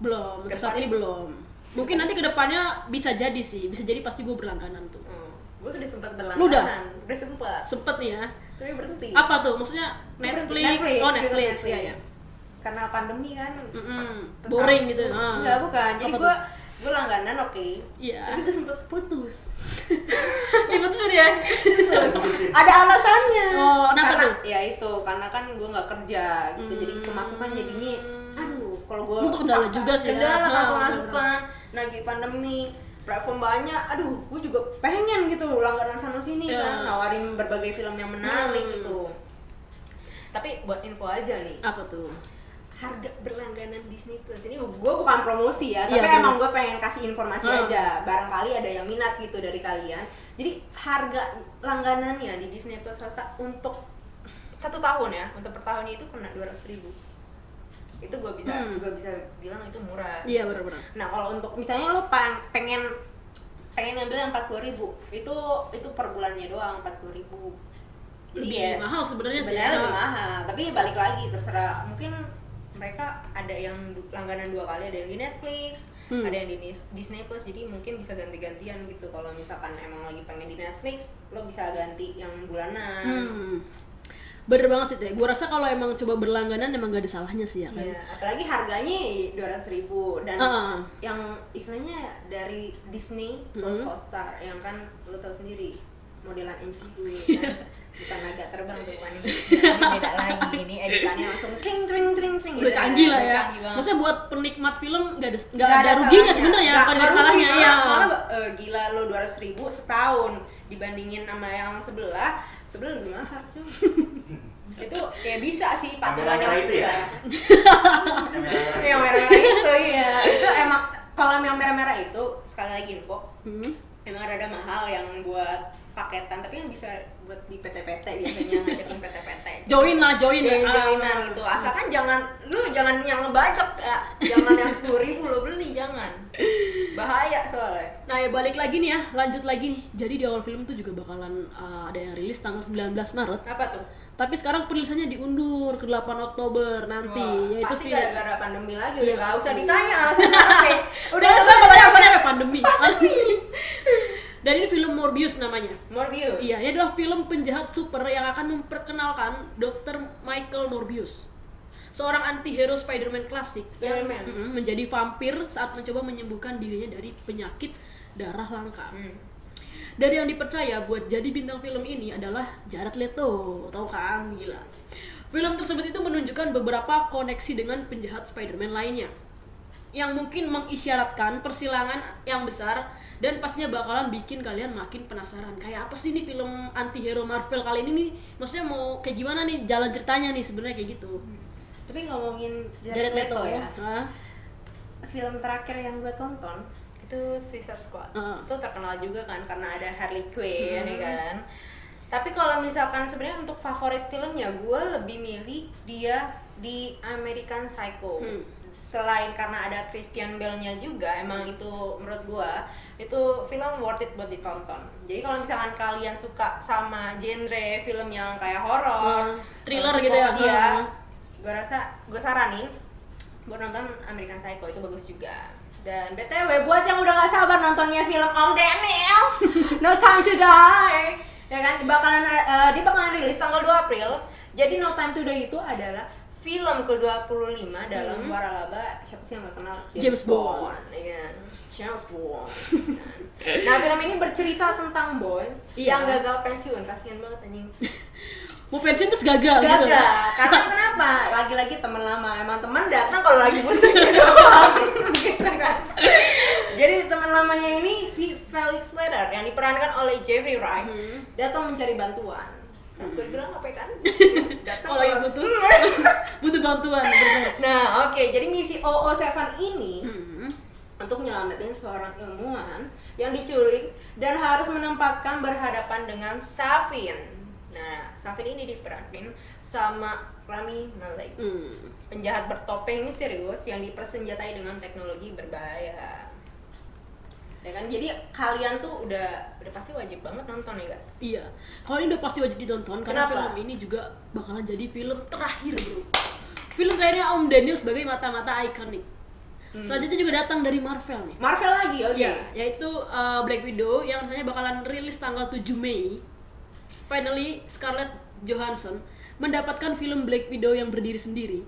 Belum. Untuk saat ini belum. Mungkin nanti kedepannya bisa jadi sih, bisa jadi pasti gue berlangganan tuh. Gue udah sempat berlangganan. Lu udah? Udah sempat. Sempet nih ya. Tapi berhenti. Apa tuh? Maksudnya Netflix? Oh, gitu, Netflix. Iya, iya. Karena pandemi kan. Terus Boring gitu. Enggak, bukan. Jadi Apa gue langganan oke. Iya. Tapi gue sempet putus. Iya, betul ya. Ada alasannya. Oh, kenapa karena, tuh? Ya itu, karena kan gue nggak kerja gitu. Jadi kemasukan jadinya, aduh, kalau gue Itu kendala juga sih ya. kendala kan Nah, pemasukan. Lagi pandemi, platform banyak. Aduh, gue juga pengen gitu langganan sana sini kan, nawarin berbagai film yang menarik gitu. Tapi buat info aja nih, Apa tuh? harga berlangganan Disney Plus ini gue bukan promosi ya, Iya, tapi bener. emang gue pengen kasih informasi aja, barangkali ada yang minat gitu dari kalian. Jadi harga langganannya di Disney Plus rata untuk 1 tahun ya, untuk per tahunnya itu kena 200.000. Itu gue bisa bilang itu murah. Iya, benar-benar. Nah kalau untuk misalnya lo pengen ngambil yang 40.000, itu per bulannya doang 40.000. Jadi Lebih mahal sebenarnya sih. lebih mahal, tapi balik lagi terserah. Mungkin mereka ada yang langganan 2 kali, ada yang di Netflix, ada yang di Disney Plus, jadi mungkin bisa ganti-gantian gitu. Kalau misalkan emang lagi pengen di Netflix, lo bisa ganti yang bulanan. Bener banget sih teh. Gue rasa kalau emang coba berlangganan emang gak ada salahnya sih ya kan. Iya, apalagi harganya 200.000 dan yang istilahnya dari Disney plus Hotstar, yang kan lo tau sendiri modelan MCU kan. Bukan agak terbang tuh kan ini beda lagi, ini editannya langsung tring gitu. Udah canggih lah ya. Canggih banget. Maksudnya buat penikmat film gak ada ruginya sebenarnya, bukan ada salahnya rugi, ya. malah gila lo 200.000 setahun dibandingin sama yang sebelah lebih mahal cuy. Itu ya bisa sih patungan yang merah itu ya? sebelah. Yang merah-merah itu iya. Itu emang kalau yang merah-merah itu sekali lagi info. Emang ada mahal yang buat paketan, tapi yang bisa buat di PT-PT biasanya ngajakin PT-PT. Joinan Gitu. Asalkan jangan yang ngebajak ya. Jangan yang 10.000 lo beli, jangan. Bahaya soalnya. Nah ya balik lagi nih ya, lanjut lagi nih. Jadi di awal film tuh juga bakalan ada yang rilis tanggal 19 Maret. Apa tuh? Tapi sekarang perilisannya diundur ke 8 Oktober nanti. Wah, Yaitu pasti film. gara-gara pandemi lagi, Iya, udah nggak usah pasti. ditanya alasannya apa. Udah sekarang katanya alasannya apa? Pandemi. Dan ini film Morbius namanya. Morbius. Iya, ini adalah film penjahat super yang akan memperkenalkan Dr. Michael Morbius, seorang anti-hero Spider-Man klasik yang Spider-Man. menjadi vampir saat mencoba menyembuhkan dirinya dari penyakit darah langka. Dari yang dipercaya buat jadi bintang film ini adalah Jared Leto, tahu kan? Gila. Film tersebut itu menunjukkan beberapa koneksi dengan penjahat Spider-Man lainnya, yang mungkin mengisyaratkan persilangan yang besar dan pastinya bakalan bikin kalian makin penasaran. Kayak apa sih nih film anti-hero Marvel kali ini nih? Maksudnya mau kayak gimana nih jalan ceritanya nih sebenarnya kayak gitu. Tapi ngomongin Jared Leto ya. Film terakhir yang gue tonton itu Suicide Squad. Itu terkenal juga kan karena ada Harley Quinn ya kan. Tapi kalau misalkan sebenarnya untuk favorit filmnya, gue lebih milih dia di American Psycho. Selain karena ada Christian Bale-nya juga, emang itu menurut gue itu film worth it buat ditonton. Jadi kalau misalkan kalian suka sama genre film yang kayak horor, thriller gitu ya, gue saranin buat nonton American Psycho, itu bagus juga. Dan BTW buat yang udah gak sabar nontonnya film Om Daniel, No Time to Die, ya kan, dia bakalan rilis tanggal 2 April. Jadi No Time to Die itu adalah film ke-25 dalam waralaba siapa sih yang gak kenal? James Bond. Iya, James Bond. Nah, film ini bercerita tentang Bond yang gagal pensiun, kasihan banget anjing. Mau pensiun terus gagal. Karena kenapa? Lagi-lagi teman lama, emang teman datang kalau lagi butuh doang, gitu kan. Jadi teman lamanya ini si Felix Leiter yang diperankan oleh Jeffrey Wright datang mencari bantuan. Gue bilang apa kan? Datang Kalau yang butuh bantuan. Nah, oke. Jadi misi 007 ini untuk menyelamatin seorang ilmuwan yang diculik dan harus menempatkan berhadapan dengan Safin. Nah, Safin ini diperanin sama Rami Malek, penjahat bertopeng misterius yang dipersenjatai dengan teknologi berbahaya. Ya kan, jadi kalian tuh udah pasti wajib banget nonton ya gak? Iya, kalau ini udah pasti wajib ditonton. Karena Kenapa? film ini juga bakalan jadi film terakhir bro. Film terakhirnya Om Daniel sebagai mata-mata ikonik. Selanjutnya juga datang dari Marvel nih. Marvel lagi, oke. Ya, yaitu Black Widow yang rasanya bakalan rilis tanggal 7 Mei. Finally, Scarlett Johansson mendapatkan film Black Widow yang berdiri sendiri.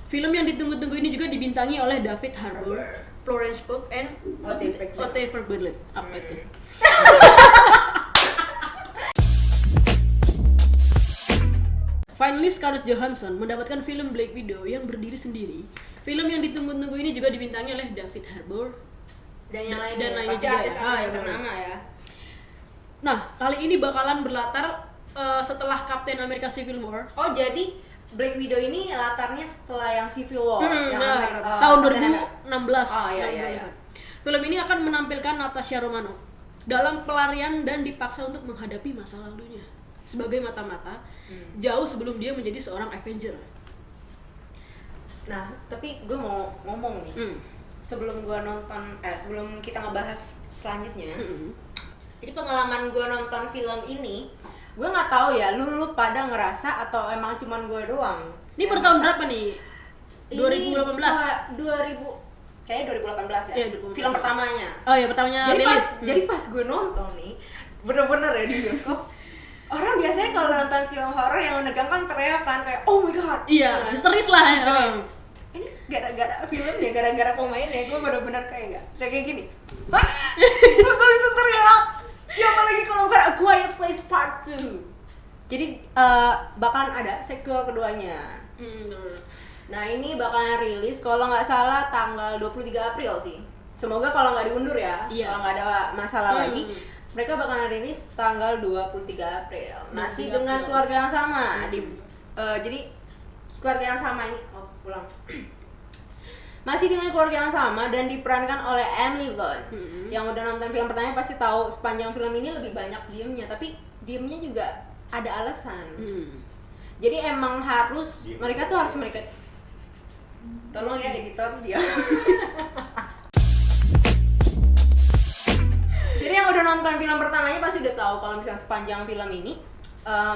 Film yang ditunggu-tunggu ini juga dibintangi oleh David Harbour, Florence Pugh, and Ote Vergullet. Apa itu? Finally, Scarlett Johansson mendapatkan film Black Widow yang berdiri sendiri. Film yang ditunggu-tunggu ini juga dibintangi oleh David Harbour Dan yang lain dan lainnya pasti juga artis ya. yang ternama ya. Nah, kali ini bakalan berlatar setelah Captain America Civil War. Oh, jadi Black Widow ini latarnya setelah yang Civil War yang tahun Captain 2016. Oh, iya. Film ini akan menampilkan Natasha Romanoff dalam pelarian dan dipaksa untuk menghadapi masa lalunya sebagai mata-mata jauh sebelum dia menjadi seorang Avenger. Nah, tapi gue mau ngomong nih. Sebelum kita ngebahas selanjutnya. Jadi pengalaman gue nonton film ini, gue nggak tahu ya, lu pada ngerasa atau emang cuman gue doang. Ini per tahun berapa nih? 2018. 2000 kayaknya 2018 ya. Iya, 2018. Film pertamanya. Oh iya, pertamanya Jadi rilis. jadi pas gue nonton nih, bener-bener ya di bioskop. Orang biasanya kalau nonton film horor yang menegangkan teriak kan kayak oh my god. Iya, histeris lah ya. Histeris. Ini gara-gara filmnya, gara-gara pemainnya, gue bener-bener kayak gini. Hah? Gue bisa teriak. Siapa lagi kalau bukan A Quiet Place Part 2. Jadi bakalan ada sequel keduanya. Nah, ini bakalan rilis kalau nggak salah tanggal 23 April sih. Semoga kalau nggak diundur ya. Iya. Kalau nggak ada masalah lagi. Mereka bakalan rilis tanggal 23 April. Masih dengan keluarga yang sama. Jadi keluarga yang sama ini ulang. Masih dengan keluarga yang sama dan diperankan oleh Emily Blunt. Yang udah nonton film pertamanya pasti tahu sepanjang film ini lebih banyak diemnya, tapi diemnya juga ada alasan. Jadi emang mereka tolong ya editor dia. Jadi yang udah nonton film pertamanya pasti udah tahu kalau misalnya sepanjang film ini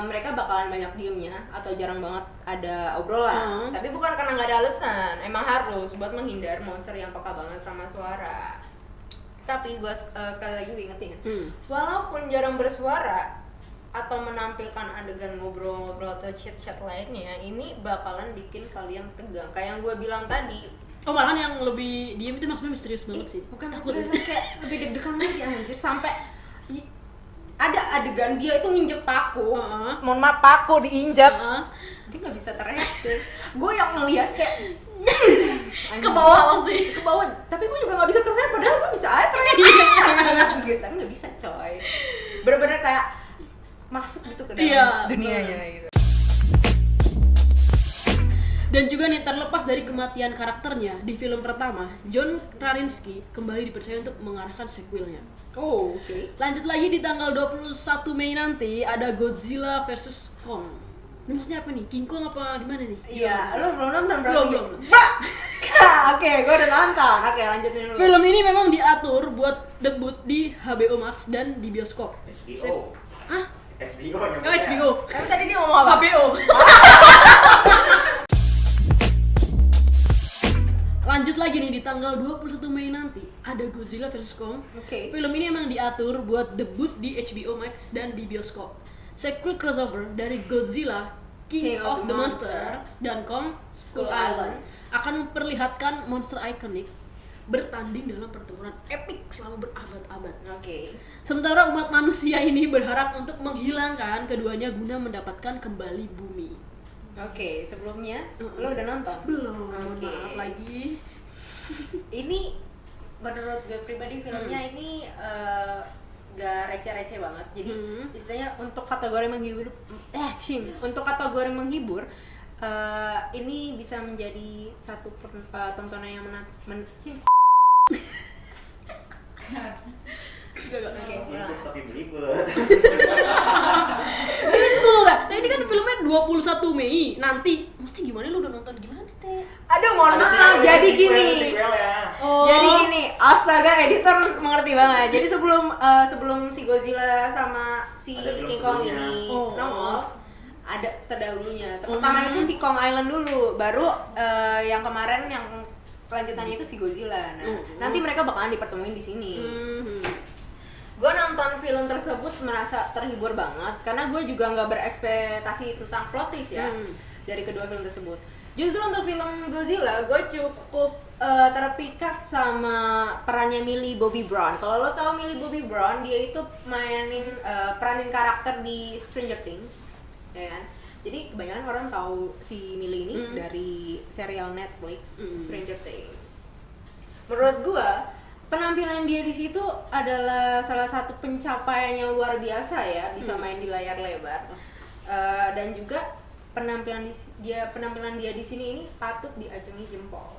mereka bakalan banyak diemnya atau jarang banget ada obrolan. Tapi bukan karena nggak ada alasan, emang harus buat menghindar monster yang peka banget sama suara. Tapi gue sekali lagi gue ingetin, walaupun jarang bersuara atau menampilkan adegan ngobrol-ngobrol atau chat-chat lainnya, ini bakalan bikin kalian tegang. Kayak yang gue bilang tadi. Oh, malahan yang lebih diem itu maksudnya misterius banget sih. Bukan misterius, kayak lebih deg-degan lagi anjir, sampai ada adegan dia itu nginjek paku. Mohon maaf, paku diinjek. Dia nggak bisa teriak sih. Gue yang ngeliat kayak ke bawah pasti. Ke bawah. Tapi gue juga nggak bisa teriak, padahal gue bisa aja teriak. Gitu, tapi nggak bisa coy. Bener-bener kayak masuk gitu ke dalam dunianya gitu. Dan juga nih, terlepas dari kematian karakternya di film pertama, John Krasinski kembali dipercaya untuk mengarahkan sequelnya. Oh, oke. Lanjut lagi di tanggal 21 Mei nanti ada Godzilla vs Kong. Ini maksudnya apa nih? King Kong apa gimana nih? Iya, lu belum nonton berarti? Belum. Oke, gue udah nonton. Oke, lanjutin dulu. Film ini memang diatur buat debut di HBO Max dan di bioskop. HBO. Hah? HBO Oh, HBO. Tapi tadi dia ngomong apa? HBO. Lanjut lagi nih di tanggal 21 Mei nanti ada Godzilla vs Kong. Oke. Film ini emang diatur buat debut di HBO Max dan di bioskop. Sequel crossover dari Godzilla King of the Monster dan Kong Skull Island akan memperlihatkan monster ikonik bertanding dalam pertempuran epik selama berabad-abad. Oke. Sementara umat manusia ini berharap untuk menghilangkan keduanya guna mendapatkan kembali bumi. Oke, sebelumnya lo udah nonton? Belum, Oke. maaf lagi. Ini menurut gue pribadi filmnya ini gak receh-receh banget. Jadi istilahnya untuk kategori menghibur, untuk kategori menghibur ini bisa menjadi satu tontonan yang Oke, ulang. Tapi belibet. Ini tunggu nggak? Ini kan filmnya 21 Mei nanti. Mesti gimana lu udah nonton gimana teh? Aduh, mohon maaf. Jadi gini. Oh. Jadi gini, astaga editor mengerti banget. Jadi sebelum si Godzilla sama si Ada film King Kong sebelumnya. ini Oh. nongol, ada terdahulunya. Pertama itu si Kong Island dulu, baru yang kemarin yang kelanjutannya itu si Godzilla. Nah, nanti mereka bakalan dipertemuin di sini. Gue nonton film tersebut merasa terhibur banget karena gue juga nggak berekspektasi tentang plot twist ya dari kedua film tersebut. Justru untuk film Godzilla gue cukup terpikat sama perannya Millie Bobby Brown. Kalau lo tau Millie Bobby Brown, dia itu peranin karakter di Stranger Things, ya kan? Jadi kebanyakan orang tahu si Millie ini dari serial Netflix Stranger Things. Menurut gue penampilan dia di situ adalah salah satu pencapaian yang luar biasa ya, bisa main di layar lebar. Dan juga penampilan dia di sini ini patut diacungi jempol.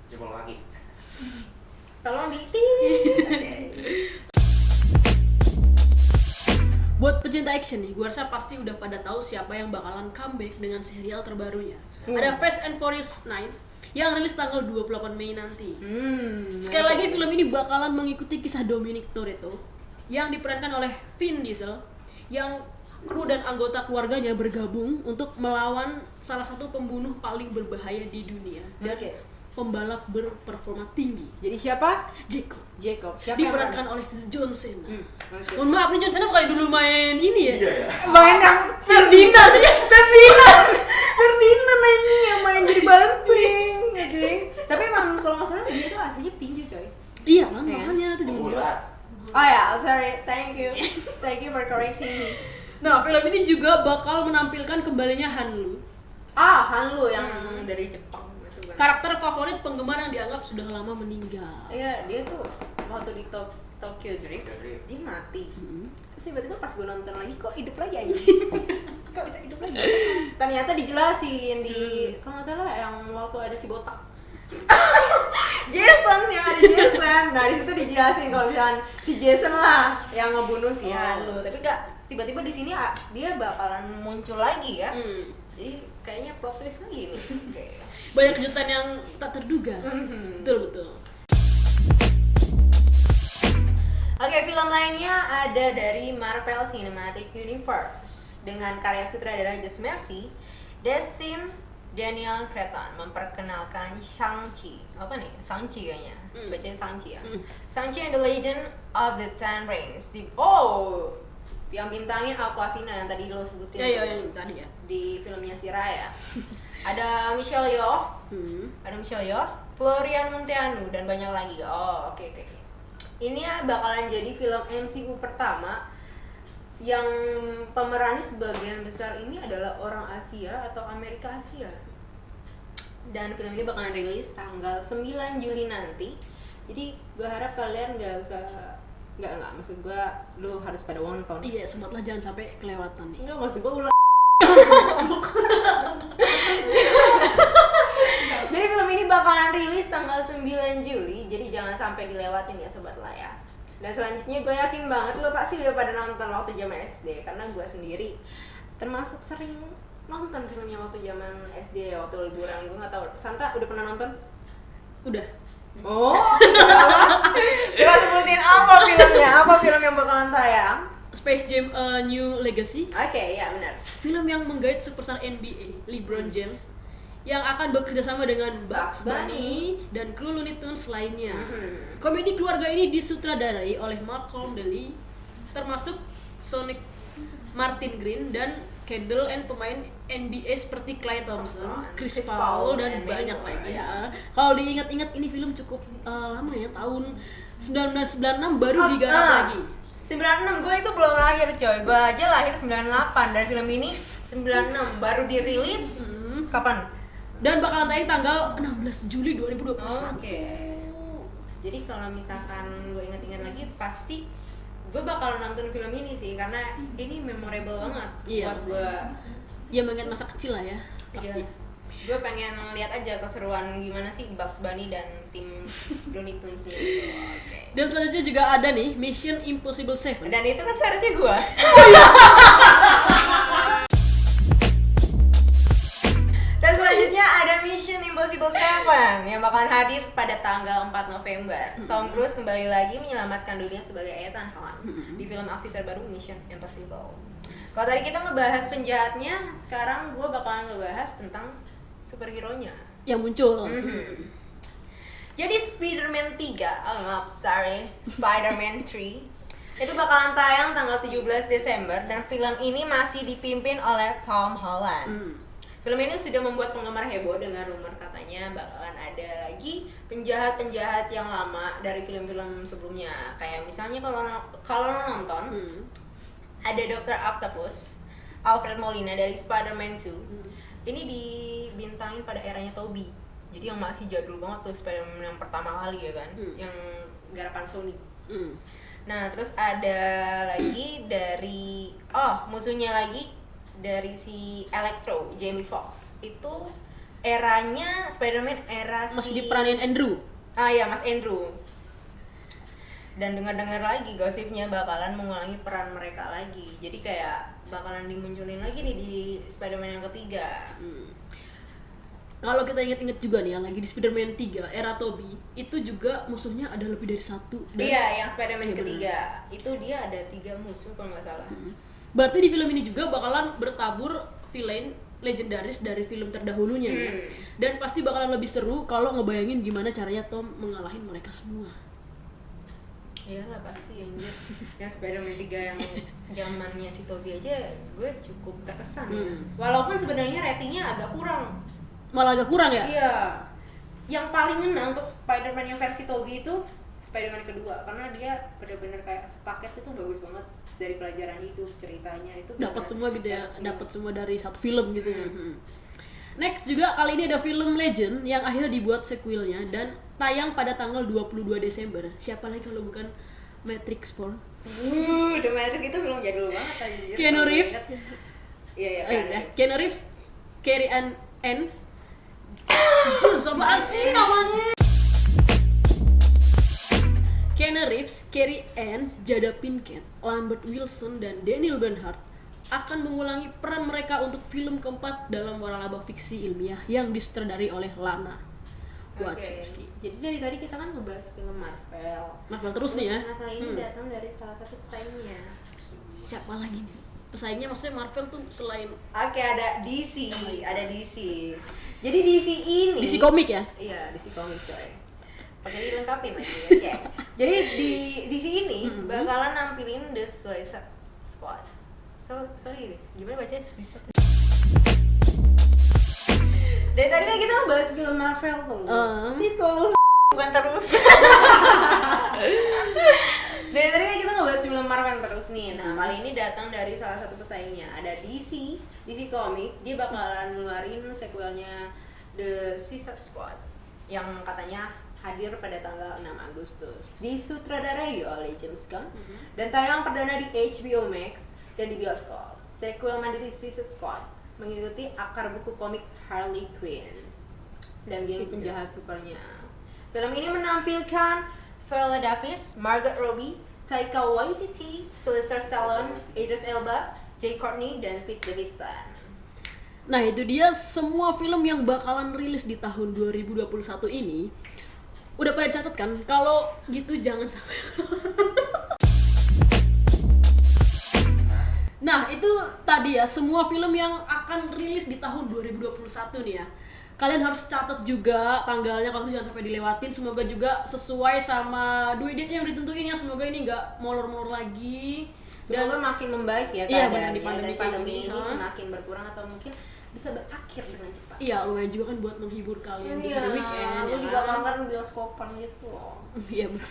Jempol kaki. Tolong di Buat pecinta action nih, gue rasa pasti udah pada tahu siapa yang bakalan comeback dengan serial terbarunya. Ada Fast and Furious 9 yang rilis tanggal 28 Mei nanti. Sekali lagi film ini bakalan mengikuti kisah Dominic Toretto yang diperankan oleh Vin Diesel, yang kru dan anggota keluarganya bergabung untuk melawan salah satu pembunuh paling berbahaya di dunia dan pembalap berperforma tinggi. Jadi siapa? Jacob. Siapa Diperankan oleh John Cena. Mohon maaf nih, John Cena kayak dulu main ini ya. Iya ya. Main yang Ferdinand ini yang main jadi banting, Tapi emang kalau nggak salah dia itu aslinya petinju, coy. Iya kan, makanya itu dimensi. Oh ya, sorry, thank you for correcting me. Nah, film ini juga bakal menampilkan kembalinya Han Lu, Han Lu yang dari Jepang itu kan. karakter favorit penggemar yang dianggap sudah lama meninggal. Iya, dia tuh waktu di Tokyo Drift dia mati. Terus tiba-tiba pas gue nonton lagi kok hidup lagi anjing. Kok bisa hidup lagi? Ternyata dijelasin di kalau nggak salah yang waktu ada si botak. Jason, yang ada Jason. Nah, di situ dijelasin kalau misalkan si Jason lah yang ngebunuh si Han Lu. Tapi tiba-tiba di sini dia bakalan muncul lagi ya. Jadi kayaknya plot twist lagi nih. Banyak kejutan yang tak terduga. Betul. Oke, film lainnya ada dari Marvel Cinematic Universe dengan karya sutradara Just Mercy, Destin Daniel Cretton memperkenalkan Shang-Chi. Apa nih? Shang-Chi kayaknya. Bacanya Shang-Chi ya. Shang-Chi and the Legend of the Ten Rings. Yang bintangin Awkwafina yang tadi lo sebutin. Iya, yang tadi ya. Di filmnya si Raya. Ada Michelle Yeoh. Florian Munteanu dan banyak lagi. Oh, oke. Ini bakalan jadi film MCU pertama yang pemerannya sebagian besar ini adalah orang Asia atau Amerika Asia. Dan film ini bakalan rilis tanggal 9 Juli nanti. Jadi gue harap kalian nggak maksud gue lu harus pada nonton. Iya, sempatlah jangan sampai kelewatan nih. Enggak, maksud gue ulang. Jadi film ini bakalan rilis tanggal 9 Juli, jadi jangan sampai dilewatin ya Sobat Layar. Dan selanjutnya gue yakin banget lo pasti udah pada nonton waktu zaman SD, karena gue sendiri termasuk sering nonton filmnya waktu zaman SD ya, waktu liburan. Gue nggak tahu, Santa udah pernah nonton? Udah. Oh, coba sebutin apa filmnya? Apa film yang bakalan tayang? Space Jam A New Legacy. Oke, ya benar. Film yang menggait superstar NBA LeBron James yang akan bekerja sama dengan Bugs Bunny dan kru Looney Tunes lainnya. Komedi keluarga ini disutradarai oleh Malcolm Daly, termasuk Sonic Martin Green dan Kendall and pemain NBA seperti Klay Thompson, Chris Paul dan banyak lagi ya. Kalau diingat-ingat ini film cukup lama ya, tahun 1996 baru digarap lagi. 96, gue itu belum lahir coy, gue aja lahir 98 dan film ini 96 baru dirilis kapan? Dan bakalan tayang tanggal 16 Juli 2021. Oke. Jadi kalau misalkan gue ingat-ingat lagi pasti gue bakal nonton film ini sih, karena ini memorable banget buat gue. Ya mengingat masa kecil lah ya, pasti. Iya. Gue pengen lihat aja keseruan gimana sih Bugs Bunny dan tim Looney Tunes gitu. Oke. Dan selanjutnya juga ada nih Mission Impossible 7. Dan itu kan seharusnya gue. Dan selanjutnya ada Mission Impossible 7 yang bakalan hadir pada tanggal 4 November. Tom Cruise kembali lagi menyelamatkan dunia sebagai Ethan Hunt di film aksi terbaru Mission Impossible. Kalau tadi kita ngebahas penjahatnya, sekarang gue bakalan ngebahas tentang superhero-nya yang muncul. Jadi Spider-Man 3, Spider-Man 3 itu bakalan tayang tanggal 17 Desember dan film ini masih dipimpin oleh Tom Holland. Film ini sudah membuat penggemar heboh dengan rumor katanya bakalan ada lagi penjahat-penjahat yang lama dari film-film sebelumnya. Kayak misalnya kalau lo nonton ada Dr. Octopus, Alfred Molina dari Spider-Man 2. Ini dibintangin pada eranya Tobey. Jadi yang masih jadul banget tuh, Spider-Man yang pertama kali ya kan, yang garapan Sony. Nah, terus ada lagi dari musuhnya lagi dari si Electro, Jamie Foxx. Itu eranya Spider-Man era masih diperanin Andrew. Iya, Mas Andrew. Dan dengar-dengar lagi gosipnya bakalan mengulangi peran mereka lagi. Jadi kayak bakalan dimunculin lagi nih di Spider-Man yang ketiga. Kalau kita ingat-ingat juga nih, yang lagi di Spider-Man 3 era Tobey, itu juga musuhnya ada lebih dari satu. Iya, yang Spider-Man ketiga. Itu dia ada 3 musuh kalau nggak salah. Berarti di film ini juga bakalan bertabur villain legendaris dari film terdahulunya ya. Dan pasti bakalan lebih seru kalau ngebayangin gimana caranya Tom mengalahin mereka semua. Iyalah pasti anjir. Yang Spider-Man 3 yang zamannya si Tobey aja gue cukup terkesan ya. Walaupun sebenarnya ratingnya agak kurang. Malah agak kurang ya? Iya. Yang paling ngena untuk Spider-Man yang versi Tobey itu Spider-Man kedua, karena dia benar-benar kayak sepaket itu bagus banget, dari pelajaran hidup, ceritanya itu dapat semua gitu ya, dapat semua dari satu film gitu ya. Next juga kali ini ada film Legend yang akhirnya dibuat sequelnya dan tayang pada tanggal 22 Desember. Siapa lagi kalau bukan Matrix 4? The Matrix itu film jadul banget anjir. Keanu Reeves. Iya, Keanu Reeves, Carrie Ann. Jujur apaan sih namanya? Keanu Reeves, Carrie Ann, Jada Pinkett, Lambert Wilson, dan Daniel Bernhardt akan mengulangi peran mereka untuk film keempat dalam waralaba fiksi ilmiah yang disutradarai oleh Lana Wachowski. Jadi dari tadi kita kan ngebahas film Marvel. Marvel terus nih ya. Nah, kali ini datang dari salah satu pesaingnya. Siapa lagi nih? Pesaingnya maksudnya Marvel tuh selain ada DC, ada DC. Jadi DC ini DC komik ya? Iya, DC komik coy. Pakai dilengkapin lagi ya. Jadi di DC ini bakalan nampilin The Suicide Squad. Sorry deh, gimana bacanya Suicide? Dari tadi kan kita ngebahas film Marvel terus. Bukan terus. Dari tadi kan kita ngebahas film Marvel terus nih. Nah, kali ini datang dari salah satu pesaingnya. Ada DC Comics. Dia bakalan ngeluarin sequelnya The Suicide Squad yang katanya hadir pada tanggal 6 Agustus. Disutradarai oleh James Gunn dan tayang perdana di HBO Max dan di bioskop. Sequel mandiri Suicide Squad mengikuti akar buku komik Harley Quinn dan geng penjahat supernya. Film ini menampilkan Viola Davis, Margot Robbie, Taika Waititi, Sylvester Stallone, Idris Elba, Jai Courtney, dan Pete Davidson. Nah itu dia semua film yang bakalan rilis di tahun 2021 ini. Udah pada catat kan? Kalau gitu jangan sampai. Nah itu tadi ya semua film yang akan rilis di tahun 2021 nih ya. Kalian harus catat juga tanggalnya, kalau jangan sampai dilewatin. Semoga juga sesuai sama due date yang ditentuin ya. Semoga ini nggak molor-molor lagi. Semoga makin membaik ya Iya, keadaannya, pandemi dan pandemi ini, ini semakin berkurang atau mungkin bisa berakhir dengan cepat. Iya, lumayan juga kan buat menghibur kalian di hari weekend. Aku Ya juga kan? kangen bioskopan gitu loh. Iya bener.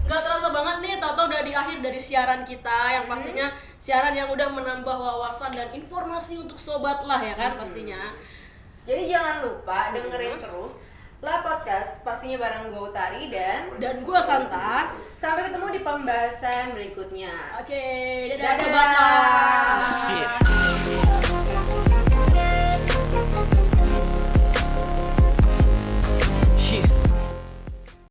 Nggak terasa banget nih, Toto udah di akhir dari siaran kita yang pastinya siaran yang udah menambah wawasan dan informasi untuk sobat lah ya kan pastinya. Jadi jangan lupa dengerin terus La Podcast pastinya bareng gue Utari dan gua Santa. sampai ketemu di pembahasan berikutnya. Oke, dadah Dadah. sobat lah. Shit.